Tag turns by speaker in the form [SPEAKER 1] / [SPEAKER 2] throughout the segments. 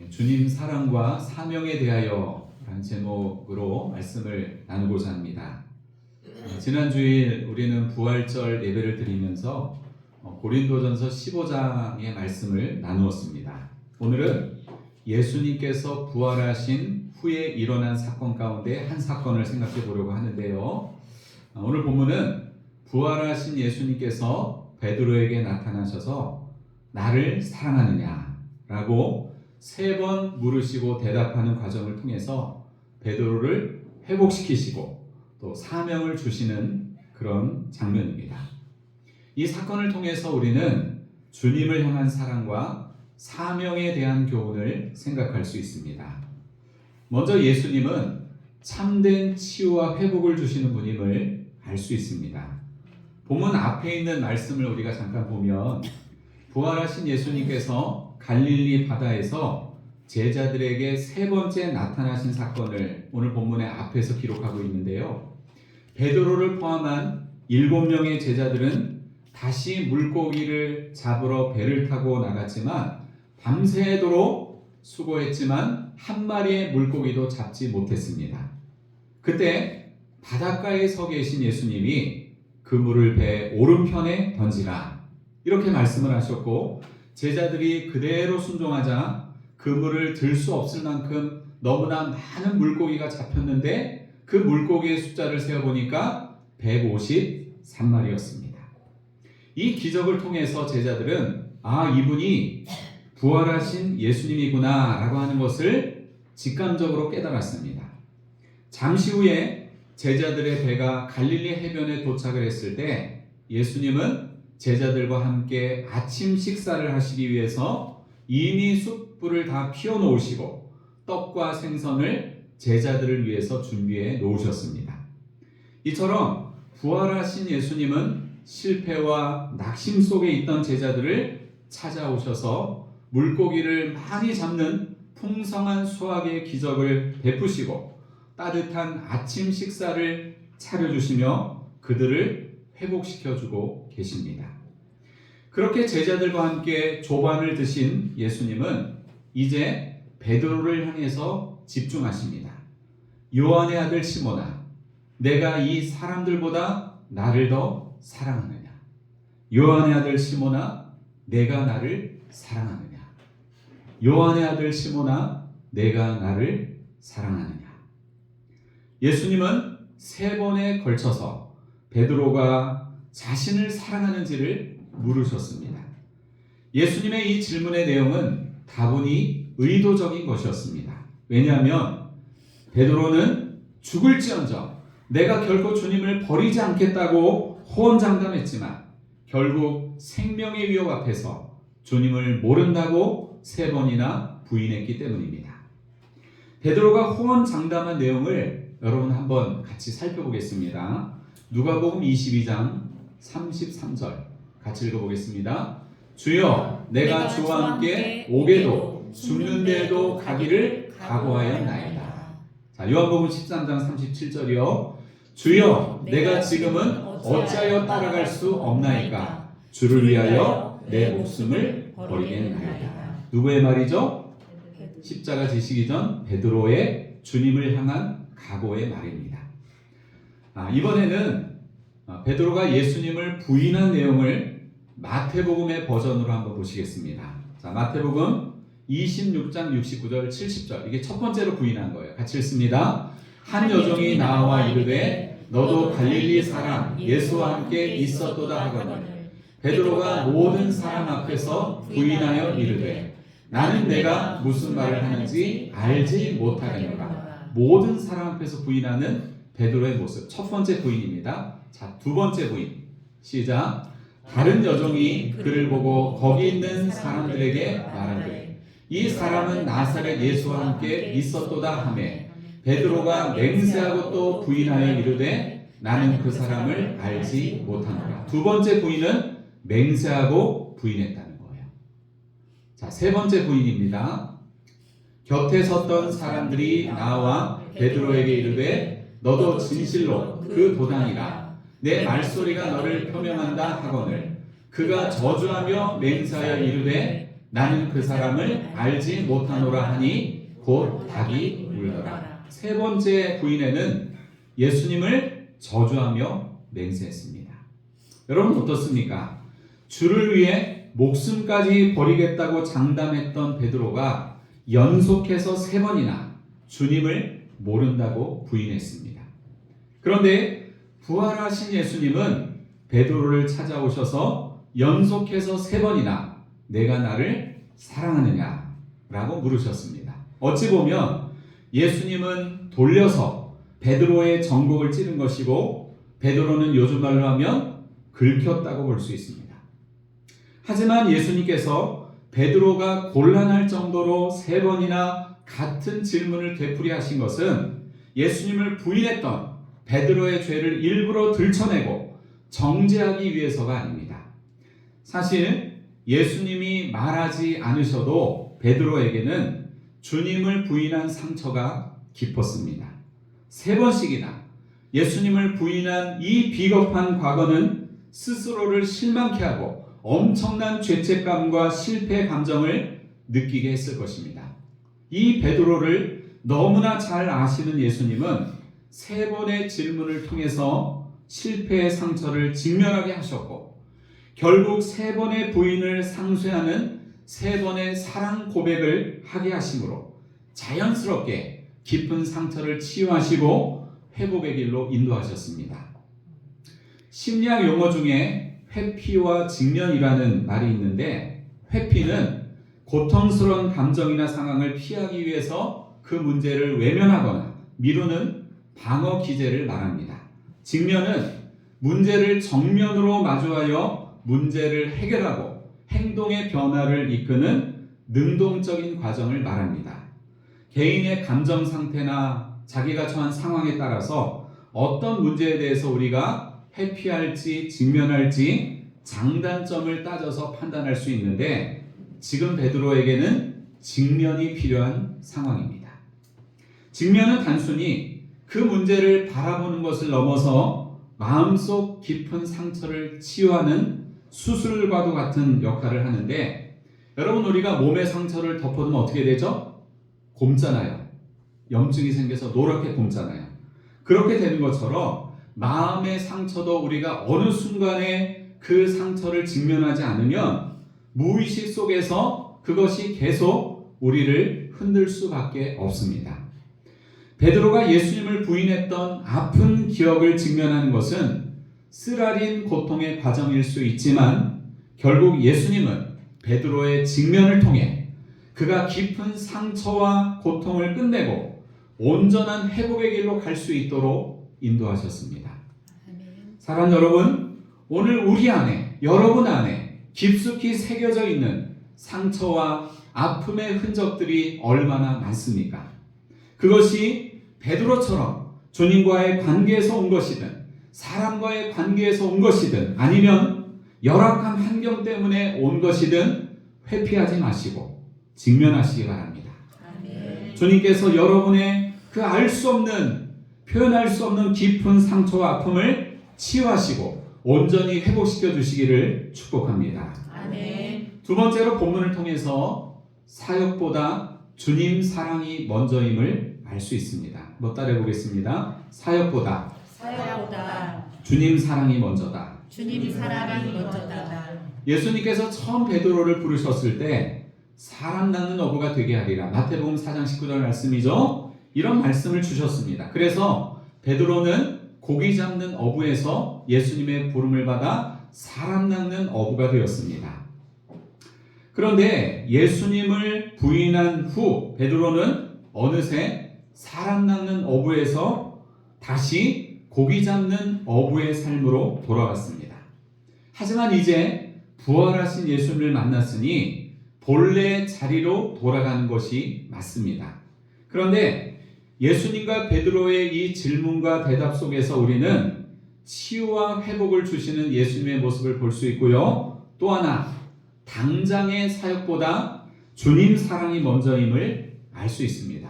[SPEAKER 1] 주님 사랑과 사명에 대하여 라는 제목으로 말씀을 나누고자 합니다. 지난 주일 우리는 부활절 예배를 드리면서 고린도전서 15장의 말씀을 나누었습니다. 오늘은 예수님께서 부활하신 후에 일어난 사건 가운데 한 사건을 생각해 보려고 하는데요. 오늘 본문은 부활하신 예수님께서 베드로에게 나타나셔서 나를 사랑하느냐라고 3번 물으시고 대답하는 과정을 통해서 베드로를 회복시키시고 또 사명을 주시는 그런 장면입니다. 이 사건을 통해서 우리는 주님을 향한 사랑과 사명에 대한 교훈을 생각할 수 있습니다. 먼저 예수님은 참된 치유와 회복을 주시는 분임을 알 수 있습니다. 본문 앞에 있는 말씀을 우리가 잠깐 보면 부활하신 예수님께서 갈릴리 바다에서 제자들에게 3번째 나타나신 사건을 오늘 본문의 앞에서 기록하고 있는데요. 베드로를 포함한 7명의 제자들은 다시 물고기를 잡으러 배를 타고 나갔지만 밤새도록 수고했지만 한 마리의 물고기도 잡지 못했습니다. 그때 바닷가에 서 계신 예수님이 그물을 배 오른편에 던지라 이렇게 말씀을 하셨고 제자들이 그대로 순종하자 그물을 들 수 없을 만큼 너무나 많은 물고기가 잡혔는데 그 물고기의 숫자를 세어보니까 153마리였습니다. 이 기적을 통해서 제자들은 이분이 부활하신 예수님이구나 라고 하는 것을 직감적으로 깨달았습니다. 잠시 후에 제자들의 배가 갈릴리 해변에 도착을 했을 때 예수님은 제자들과 함께 아침 식사를 하시기 위해서 이미 숯불을 다 피워 놓으시고 떡과 생선을 제자들을 위해서 준비해 놓으셨습니다. 이처럼 부활하신 예수님은 실패와 낙심 속에 있던 제자들을 찾아오셔서 물고기를 많이 잡는 풍성한 수확의 기적을 베푸시고 따뜻한 아침 식사를 차려주시며 그들을 회복시켜주고 계십니다. 그렇게 제자들과 함께 조반을 드신 예수님은 이제 베드로를 향해서 집중하십니다. 요한의 아들 시몬아, 내가 이 사람들보다 나를 더 사랑하느냐? 요한의 아들 시몬아, 내가 나를 사랑하느냐? 요한의 아들 시몬아, 내가 나를 사랑하느냐? 예수님은 3번에 걸쳐서 베드로가 자신을 사랑하는지를 물으셨습니다. 예수님의 이 질문의 내용은 다분히 의도적인 것이었습니다. 왜냐하면 베드로는 죽을지언정 내가 결코 주님을 버리지 않겠다고 호언장담했지만 결국 생명의 위협 앞에서 주님을 모른다고 3번이나 부인했기 때문입니다. 베드로가 호언장담한 내용을 여러분 한번 같이 살펴보겠습니다. 누가복음 22장 33절 같이 읽어보겠습니다. 주여, 내가 주와 함께 오게도 죽는 데에도 가기를 각오하였나이다. 자, 요한복음 13장 37절이요. 주여, 내가 지금은 어찌하여 따라갈 수 없나이까? 주를 위하여 내 목숨을 버리겠나이다. 누구의 말이죠? 십자가 지시기 전 베드로의 주님을 향한 각오의 말입니다. 이번에는 베드로가 예수님을 부인한 내용을 마태복음의 버전으로 한번 보시겠습니다. 자, 마태복음 26장 69절 70절 이게 첫 번째로 부인한 거예요. 같이 읽습니다. 한 여종이 나와 이르되 너도 갈릴리 사람 예수와 함께 있었도다 하거늘 베드로가 모든 사람 앞에서 부인하여 이르되 나는 내가 무슨 말을 하는지 알지 못하겠노라. 모든 사람 앞에서 부인하는 베드로의 모습. 첫 번째 부인입니다. 자, 두 번째 부인. 시작. 다른 여종이 그를 보고 거기 있는 사람들에게 말하되 이 사람은 나사렛 예수와 함께 있었도다 하매 베드로가 맹세하고 또 부인하여 이르되 나는 그 사람을 알지 못하노라. 두 번째 부인은 맹세하고 부인했다는 거예요. 자, 세 번째 부인입니다. 곁에 섰던 사람들이 나와 베드로에게 이르되 너도 진실로 그 도당이라 내 말소리가 너를 표명한다 하거늘 그가 저주하며 맹세하여 이르되 나는 그 사람을 알지 못하노라 하니 곧 닭이 울더라. 세 번째 부인에는 예수님을 저주하며 맹세했습니다. 여러분 어떻습니까? 주를 위해 목숨까지 버리겠다고 장담했던 베드로가 연속해서 세 번이나 주님을 모른다고 부인했습니다. 그런데 부활하신 예수님은 베드로를 찾아오셔서 연속해서 세 번이나 내가 나를 사랑하느냐 라고 물으셨습니다. 어찌 보면 예수님은 돌려서 베드로의 전곡을 찌른 것이고 베드로는 요즘 말로 하면 긁혔다고 볼 수 있습니다. 하지만 예수님께서 베드로가 곤란할 정도로 세 번이나 같은 질문을 되풀이하신 것은 예수님을 부인했던 베드로의 죄를 일부러 들춰내고 정죄하기 위해서가 아닙니다. 사실 예수님이 말하지 않으셔도 베드로에게는 주님을 부인한 상처가 깊었습니다. 세 번씩이나 예수님을 부인한 이 비겁한 과거는 스스로를 실망케 하고 엄청난 죄책감과 실패 감정을 느끼게 했을 것입니다. 이 베드로를 너무나 잘 아시는 예수님은 세 번의 질문을 통해서 실패의 상처를 직면하게 하셨고 결국 세 번의 부인을 상쇄하는 세 번의 사랑 고백을 하게 하심으로 자연스럽게 깊은 상처를 치유하시고 회복의 길로 인도하셨습니다. 심리학 용어 중에 회피와 직면이라는 말이 있는데 회피는 고통스러운 감정이나 상황을 피하기 위해서 그 문제를 외면하거나 미루는 방어 기제를 말합니다. 직면은 문제를 정면으로 마주하여 문제를 해결하고 행동의 변화를 이끄는 능동적인 과정을 말합니다. 개인의 감정 상태나 자기가 처한 상황에 따라서 어떤 문제에 대해서 우리가 회피할지 직면할지 장단점을 따져서 판단할 수 있는데 지금 베드로에게는 직면이 필요한 상황입니다. 직면은 단순히 그 문제를 바라보는 것을 넘어서 마음속 깊은 상처를 치유하는 수술과도 같은 역할을 하는데 여러분 우리가 몸의 상처를 덮어두면 어떻게 되죠? 곪잖아요. 염증이 생겨서 노랗게 곪잖아요. 그렇게 되는 것처럼 마음의 상처도 우리가 어느 순간에 그 상처를 직면하지 않으면 무의식 속에서 그것이 계속 우리를 흔들 수밖에 없습니다. 베드로가 예수님을 부인했던 아픈 기억을 직면하는 것은 쓰라린 고통의 과정일 수 있지만 결국 예수님은 베드로의 직면을 통해 그가 깊은 상처와 고통을 끝내고 온전한 회복의 길로 갈 수 있도록 인도하셨습니다. 사랑 여러분, 오늘 우리 안에, 여러분 안에 깊숙이 새겨져 있는 상처와 아픔의 흔적들이 얼마나 많습니까? 그것이 베드로처럼 주님과의 관계에서 온 것이든 사람과의 관계에서 온 것이든 아니면 열악한 환경 때문에 온 것이든 회피하지 마시고 직면하시기 바랍니다. 아멘. 주님께서 여러분의 그 알 수 없는 표현할 수 없는 깊은 상처와 아픔을 치유하시고 온전히 회복시켜 주시기를 축복합니다. 아멘. 두 번째로 본문을 통해서 사역보다 주님 사랑이 먼저임을 알 수 있습니다. 한번 따라해 보겠습니다. 사역보다 주님 사랑이 먼저다.
[SPEAKER 2] 주님 사랑이 먼저다.
[SPEAKER 1] 예수님께서 처음 베드로를 부르셨을 때 사람 낳는 어부가 되게 하리라. 마태복음 4장 19절 말씀이죠. 이런 말씀을 주셨습니다. 그래서 베드로는 고기 잡는 어부에서 예수님의 부름을 받아 사람 낳는 어부가 되었습니다. 그런데 예수님을 부인한 후 베드로는 어느새 사람 낳는 어부에서 다시 고기 잡는 어부의 삶으로 돌아갔습니다. 하지만 이제 부활하신 예수님을 만났으니 본래 자리로 돌아가는 것이 맞습니다. 그런데 예수님과 베드로의 이 질문과 대답 속에서 우리는 치유와 회복을 주시는 예수님의 모습을 볼 수 있고요. 또 하나 당장의 사역보다 주님 사랑이 먼저임을 알 수 있습니다.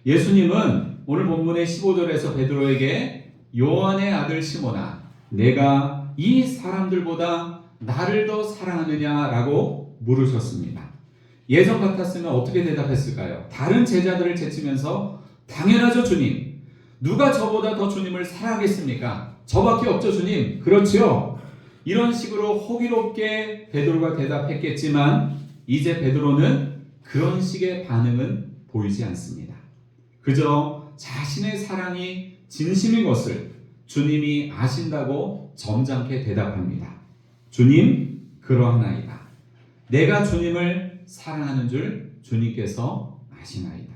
[SPEAKER 1] 예수님은 오늘 본문의 15절에서 베드로에게 요한의 아들 시몬아 내가 이 사람들보다 나를 더 사랑하느냐라고 물으셨습니다. 예전 같았으면 어떻게 대답했을까요? 다른 제자들을 제치면서 당연하죠 주님. 누가 저보다 더 주님을 사랑하겠습니까? 저밖에 없죠 주님. 그렇지요. 이런 식으로 호기롭게 베드로가 대답했겠지만 이제 베드로는 그런 식의 반응은 보이지 않습니다. 그저 자신의 사랑이 진심인 것을 주님이 아신다고 점잖게 대답합니다. 주님, 그러하나이다. 내가 주님을 사랑하는 줄 주님께서 아시나이다.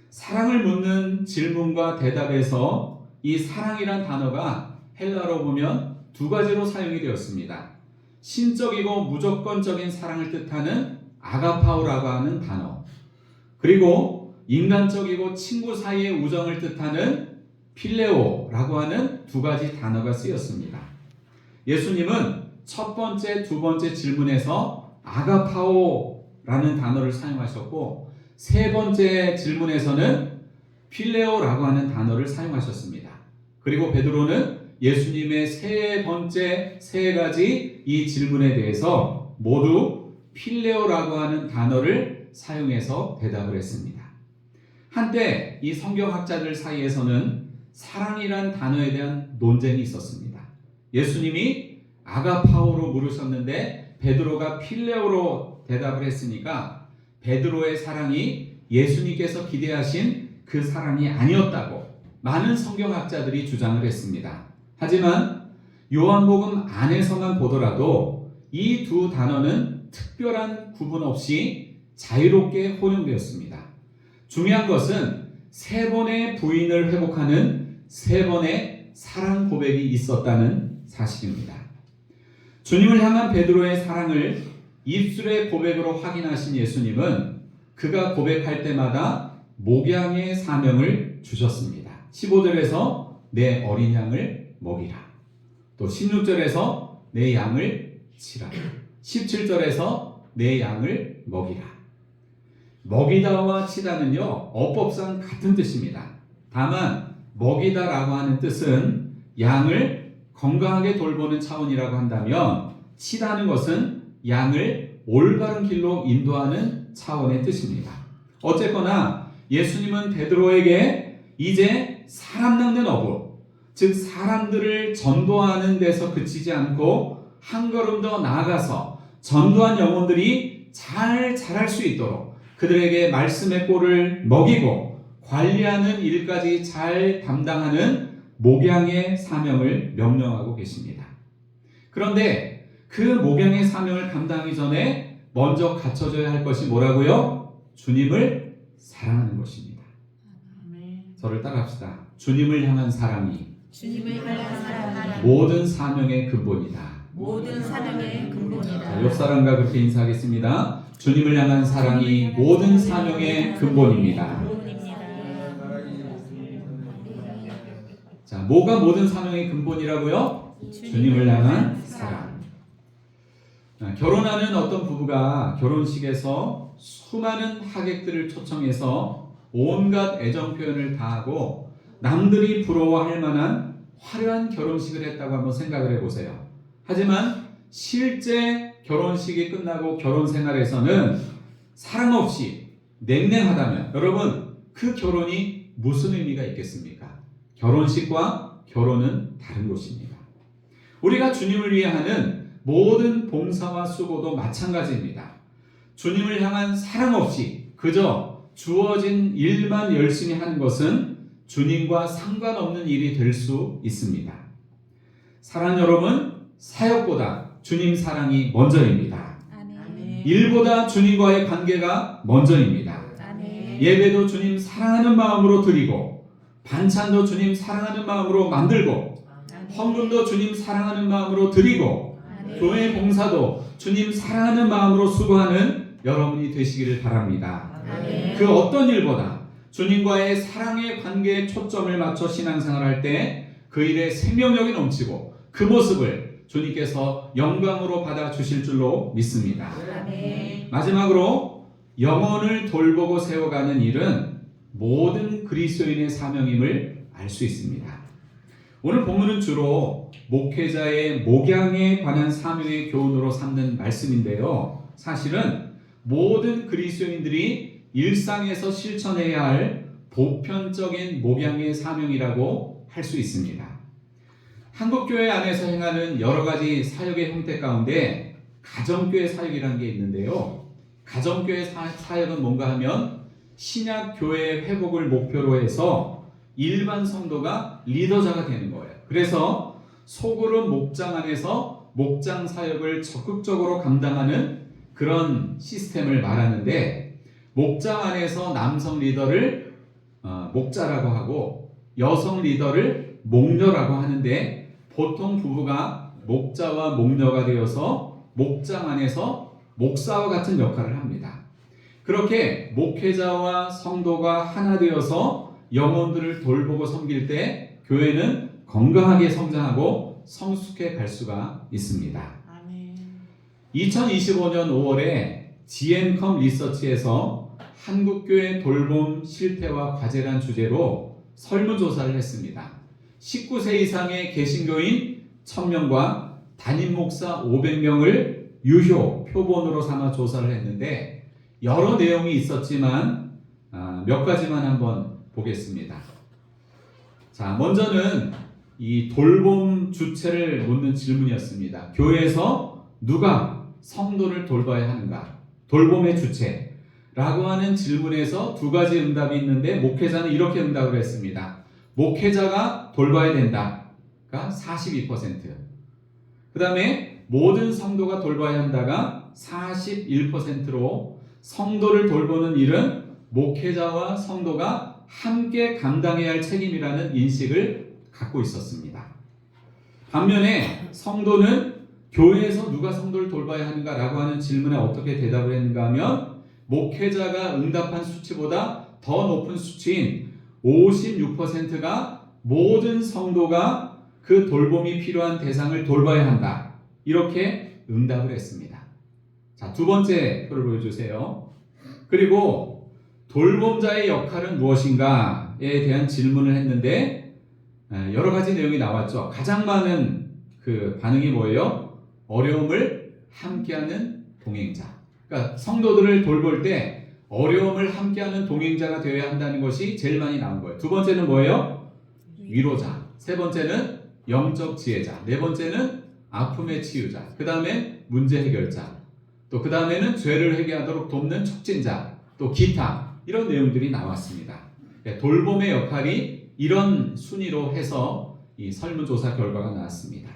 [SPEAKER 1] 사랑을 묻는 질문과 대답에서 이 사랑이란 단어가 헬라어로 보면 두 가지로 사용이 되었습니다. 신적이고 무조건적인 사랑을 뜻하는 아가파오라고 하는 단어, 그리고 인간적이고 친구 사이의 우정을 뜻하는 필레오라고 하는 두 가지 단어가 쓰였습니다. 예수님은 첫 번째, 두 번째 질문에서 아가파오라는 단어를 사용하셨고 세 번째 질문에서는 필레오라고 하는 단어를 사용하셨습니다. 그리고 베드로는 예수님의 세 번째 세 가지 이 질문에 대해서 모두 필레오라고 하는 단어를 사용해서 대답을 했습니다. 한때 이 성경학자들 사이에서는 사랑이란 단어에 대한 논쟁이 있었습니다. 예수님이 아가파오로 물으셨는데 베드로가 필레오로 대답을 했으니까 베드로의 사랑이 예수님께서 기대하신 그 사랑이 아니었다고 많은 성경학자들이 주장을 했습니다. 하지만 요한복음 안에서만 보더라도 이 두 단어는 특별한 구분 없이 자유롭게 혼용되었습니다. 중요한 것은 세 번의 부인을 회복하는 세 번의 사랑 고백이 있었다는 사실입니다. 주님을 향한 베드로의 사랑을 입술의 고백으로 확인하신 예수님은 그가 고백할 때마다 목양의 사명을 주셨습니다. 15절에서 내 어린 양을 먹이라. 또 16절에서 내 양을 치라. 17절에서 내 양을 먹이라. 먹이다와 치다는요, 어법상 같은 뜻입니다. 다만 먹이다라고 하는 뜻은 양을 건강하게 돌보는 차원이라고 한다면 치다는 것은 양을 올바른 길로 인도하는 차원의 뜻입니다. 어쨌거나 예수님은 베드로에게 이제 사람 낚는 어부, 즉 사람들을 전도하는 데서 그치지 않고 한 걸음 더 나아가서 전도한 영혼들이 잘 자랄 수 있도록 그들에게 말씀의 꼴을 먹이고 관리하는 일까지 잘 담당하는 목양의 사명을 명령하고 계십니다. 그런데 그 목양의 사명을 감당하기 전에 먼저 갖춰져야 할 것이 뭐라고요? 주님을 사랑하는 것입니다. 저를 따라합시다. 주님을 향한 사랑이
[SPEAKER 2] 주님을 향한 사랑이
[SPEAKER 1] 모든 사명의 근본이다.
[SPEAKER 2] 모든 사명의 근본이다.
[SPEAKER 1] 자, 옆 사람과 그렇게 인사하겠습니다. 주님을 향한 사랑이 모든 사명의 근본입니다. 자, 뭐가 모든 사명의 근본이라고요? 주님을 향한 사랑. 결혼하는 어떤 부부가 결혼식에서 수많은 하객들을 초청해서 온갖 애정 표현을 다하고 남들이 부러워할 만한 화려한 결혼식을 했다고 한번 생각을 해보세요. 하지만 실제 결혼식이 끝나고 결혼 생활에서는 사랑 없이 냉랭하다면 여러분 그 결혼이 무슨 의미가 있겠습니까? 결혼식과 결혼은 다른 것입니다. 우리가 주님을 위해 하는 모든 봉사와 수고도 마찬가지입니다. 주님을 향한 사랑 없이 그저 주어진 일만 열심히 하는 것은 주님과 상관없는 일이 될 수 있습니다. 사랑 여러분, 사역보다 주님 사랑이 먼저입니다.
[SPEAKER 2] 아멘.
[SPEAKER 1] 일보다 주님과의 관계가 먼저입니다.
[SPEAKER 2] 아멘.
[SPEAKER 1] 예배도 주님 사랑하는 마음으로 드리고 반찬도 주님 사랑하는 마음으로 만들고 헌금도 주님 사랑하는 마음으로 드리고 교회 봉사도 주님 사랑하는 마음으로 수고하는 여러분이 되시기를 바랍니다.
[SPEAKER 2] 아멘.
[SPEAKER 1] 그 어떤 일보다 주님과의 사랑의 관계에 초점을 맞춰 신앙생활할 때 그 일에 생명력이 넘치고 그 모습을 주님께서 영광으로 받아주실 줄로 믿습니다.
[SPEAKER 2] 아멘.
[SPEAKER 1] 마지막으로 영혼을 돌보고 세워가는 일은 모든 그리스도인의 사명임을 알 수 있습니다. 오늘 본문은 주로 목회자의 목양에 관한 사명의 교훈으로 삼는 말씀인데요. 사실은 모든 그리스도인들이 일상에서 실천해야 할 보편적인 목양의 사명이라고 할 수 있습니다. 한국교회 안에서 행하는 여러 가지 사역의 형태 가운데 가정교회 사역이라는 게 있는데요. 가정교회 사역은 뭔가 하면 신약교회의 회복을 목표로 해서 일반 성도가 리더자가 되는 거예요. 그래서 소그룹 목장 안에서 목장 사역을 적극적으로 감당하는 그런 시스템을 말하는데, 목장 안에서 남성 리더를 목자라고 하고 여성 리더를 목녀라고 하는데, 보통 부부가 목자와 목녀가 되어서 목장 안에서 목사와 같은 역할을 합니다. 그렇게 목회자와 성도가 하나 되어서 영혼들을 돌보고 섬길 때 교회는 건강하게 성장하고 성숙해 갈 수가 있습니다.
[SPEAKER 2] 아멘.
[SPEAKER 1] 2025년 5월에 GM컴 리서치에서 한국교회 돌봄 실태와 과제란 주제로 설문조사를 했습니다. 19세 이상의 개신교인 1000명과 담임 목사 500명을 유효 표본으로 삼아 조사를 했는데 여러 내용이 있었지만 몇 가지만 한번 보겠습니다. 자, 먼저는 이 돌봄 주체를 묻는 질문이었습니다. 교회에서 누가 성도를 돌봐야 하는가? 돌봄의 주체라고 하는 질문에서 두 가지 응답이 있는데 목회자는 이렇게 응답을 했습니다. 목회자가 돌봐야 된다가 42%, 그 다음에 모든 성도가 돌봐야 한다가 41%로 성도를 돌보는 일은 목회자와 성도가 함께 감당해야 할 책임이라는 인식을 갖고 있었습니다. 반면에 성도는 교회에서 누가 성도를 돌봐야 하는가라고 하는 질문에 어떻게 대답을 했는가 하면 목회자가 응답한 수치보다 더 높은 수치인 56%가 모든 성도가 그 돌봄이 필요한 대상을 돌봐야 한다, 이렇게 응답을 했습니다. 자, 두 번째 표를 보여주세요. 그리고 돌봄자의 역할은 무엇인가에 대한 질문을 했는데 여러 가지 내용이 나왔죠. 가장 많은 그 반응이 뭐예요? 어려움을 함께하는 동행자. 그러니까 성도들을 돌볼 때 어려움을 함께하는 동행자가 되어야 한다는 것이 제일 많이 나온 거예요. 두 번째는 뭐예요? 위로자. 세 번째는 영적 지혜자. 네 번째는 아픔의 치유자. 그 다음에 문제 해결자. 또 그 다음에는 죄를 회개하도록 돕는 촉진자. 또 기타. 이런 내용들이 나왔습니다. 돌봄의 역할이 이런 순위로 해서 이 설문조사 결과가 나왔습니다.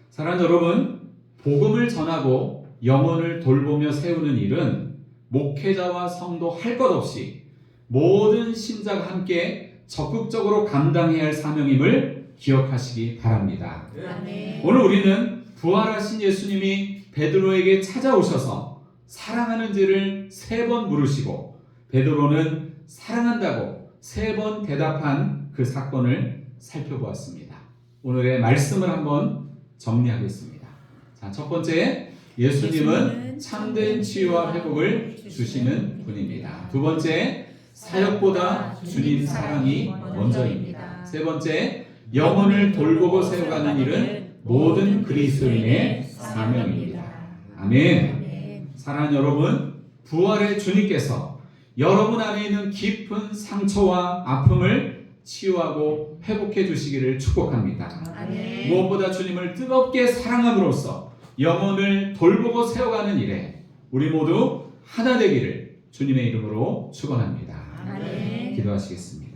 [SPEAKER 1] 사랑하는 여러분, 복음을 전하고 영혼을 돌보며 세우는 일은 목회자와 성도 할 것 없이 모든 신자가 함께 적극적으로 감당해야 할 사명임을 기억하시기 바랍니다.
[SPEAKER 2] 아멘.
[SPEAKER 1] 오늘 우리는 부활하신 예수님이 베드로에게 찾아오셔서 사랑하는지를 3번 물으시고 베드로는 사랑한다고 3번 대답한 그 사건을 살펴보았습니다. 오늘의 말씀을 한번 정리하겠습니다. 자, 첫 번째, 예수님은 참된 치유와 회복을 주시는 분입니다. 두 번째, 사역보다 주님 사랑이 먼저입니다. 세 번째, 영혼을 돌보고 세워가는 일은 모든 그리스도인의 사명입니다. 아멘. 사랑하는 여러분, 부활의 주님께서 여러분 안에 있는 깊은 상처와 아픔을 치유하고 회복해 주시기를 축복합니다.
[SPEAKER 2] 아멘.
[SPEAKER 1] 무엇보다 주님을 뜨겁게 사랑함으로써 영혼을 돌보고 세워가는 일에 우리 모두 하나 되기를 주님의 이름으로 축원합니다.
[SPEAKER 2] 아멘.
[SPEAKER 1] 기도하시겠습니다.